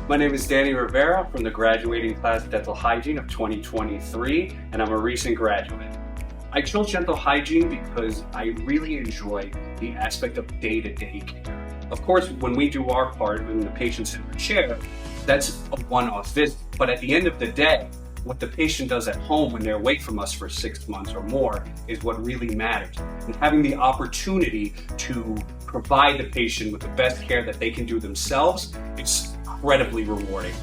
My name is Danny Rivera from the graduating class of Dental Hygiene of 2023, and I'm a recent graduate. I chose dental hygiene because I really enjoy the aspect of day-to-day care. Of course, when we do our part, when the patient's in the chair, that's a one-off visit. But at the end of the day, what the patient does at home when they're away from us for 6 months or more is what really matters. And having the opportunity to provide the patient with the best care that they can do themselves, it's incredibly rewarding.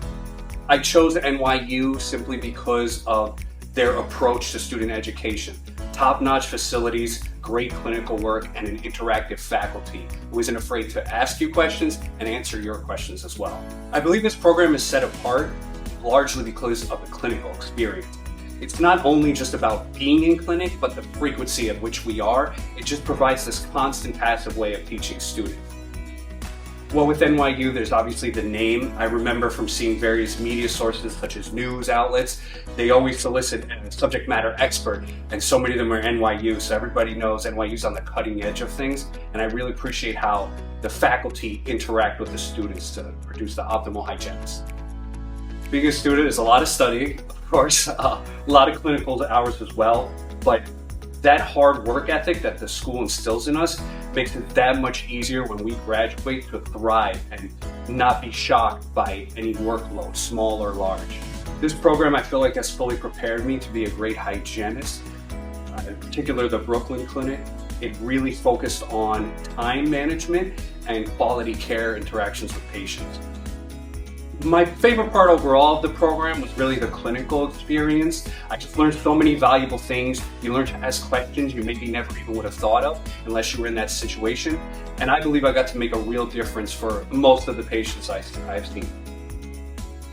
I chose NYU simply because of their approach to student education. Top-notch facilities, great clinical work, and an interactive faculty who isn't afraid to ask you questions and answer your questions as well. I believe this program is set apart largely because of the clinical experience. It's not only just about being in clinic, but the frequency at which we are. It just provides this constant passive way of teaching students. Well, with NYU, there's obviously the name. I remember from seeing various media sources such as news outlets, they always solicit a subject matter expert, and so many of them are NYU, so everybody knows NYU's on the cutting edge of things, and I really appreciate how the faculty interact with the students to produce the optimal hygienist. Being a student is a lot of studying, of course, a lot of clinical hours as well, but that hard work ethic that the school instills in us makes it that much easier when we graduate to thrive and not be shocked by any workload, small or large. This program, I feel like, has fully prepared me to be a great hygienist, in particular the Brooklyn Clinic. It really focused on time management and quality care interactions with patients. My favorite part overall of the program was really the clinical experience. I just learned so many valuable things. You learn to ask questions you maybe never even would have thought of unless you were in that situation. And I believe I got to make a real difference for most of the patients I've seen.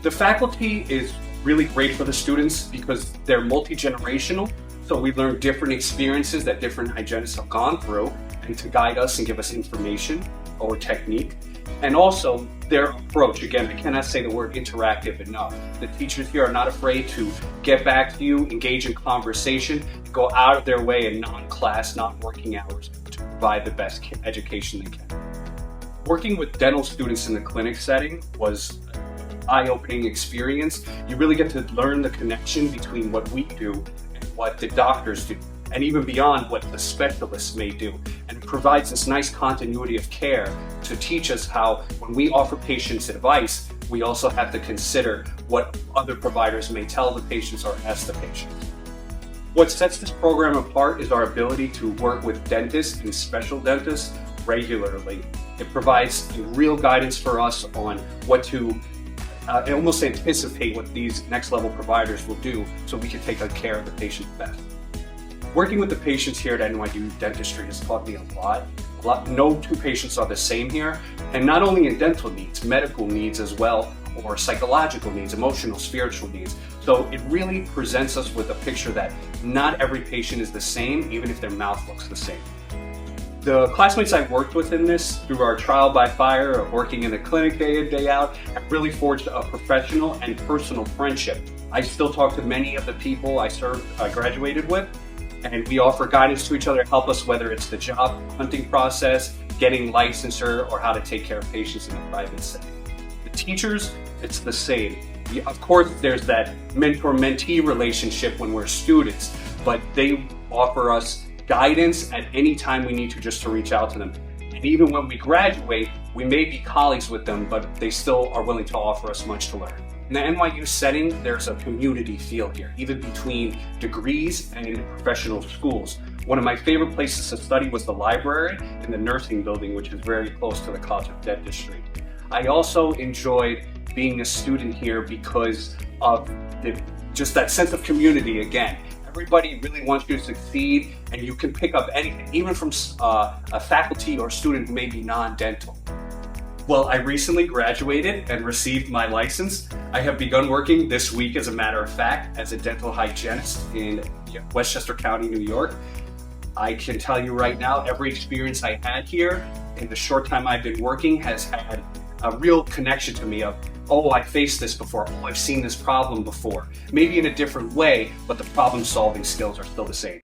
The faculty is really great for the students because they're multi-generational. So we learn different experiences that different hygienists have gone through and to guide us and give us information or technique. And also their approach. Again, I cannot say the word interactive enough. The teachers here are not afraid to get back to you, engage in conversation, go out of their way in non-class, non-working hours to provide the best education they can. Working with dental students in the clinic setting was an eye-opening experience. You really get to learn the connection between what we do and what the doctors do, and even beyond what the specialists may do. And it provides this nice continuity of care to teach us how, when we offer patients advice, we also have to consider what other providers may tell the patients or ask the patients. What sets this program apart is our ability to work with dentists and special dentists regularly. It provides real guidance for us on what to almost anticipate what these next level providers will do so we can take care of the patient best. Working with the patients here at NYU Dentistry has taught me a lot. No two patients are the same here, and not only in dental needs, medical needs as well, or psychological needs, emotional, spiritual needs. So it really presents us with a picture that not every patient is the same, even if their mouth looks the same. The classmates I've worked with in this, through our trial by fire of working in the clinic day in, day out, have really forged a professional and personal friendship. I still talk to many of the people I graduated with, and we offer guidance to each other, help us whether it's the job hunting process, getting licensure, or how to take care of patients in a private setting. The teachers, it's the same. Of course, there's that mentor-mentee relationship when we're students, but they offer us guidance at any time we need to just to reach out to them. And even when we graduate, we may be colleagues with them, but they still are willing to offer us much to learn. In the NYU setting, there's a community feel here, even between degrees and professional schools. One of my favorite places to study was the library in the nursing building, which is very close to the College of Dentistry. I also enjoyed being a student here because of just that sense of community again. Everybody really wants you to succeed, and you can pick up anything, even from a faculty or student who may be non-dental. Well, I recently graduated and received my license. I have begun working this week, as a matter of fact, as a dental hygienist in Westchester County, New York. I can tell you right now, every experience I had here in the short time I've been working has had a real connection to me of, oh, I faced this before, oh, I've seen this problem before. Maybe in a different way, but the problem-solving skills are still the same.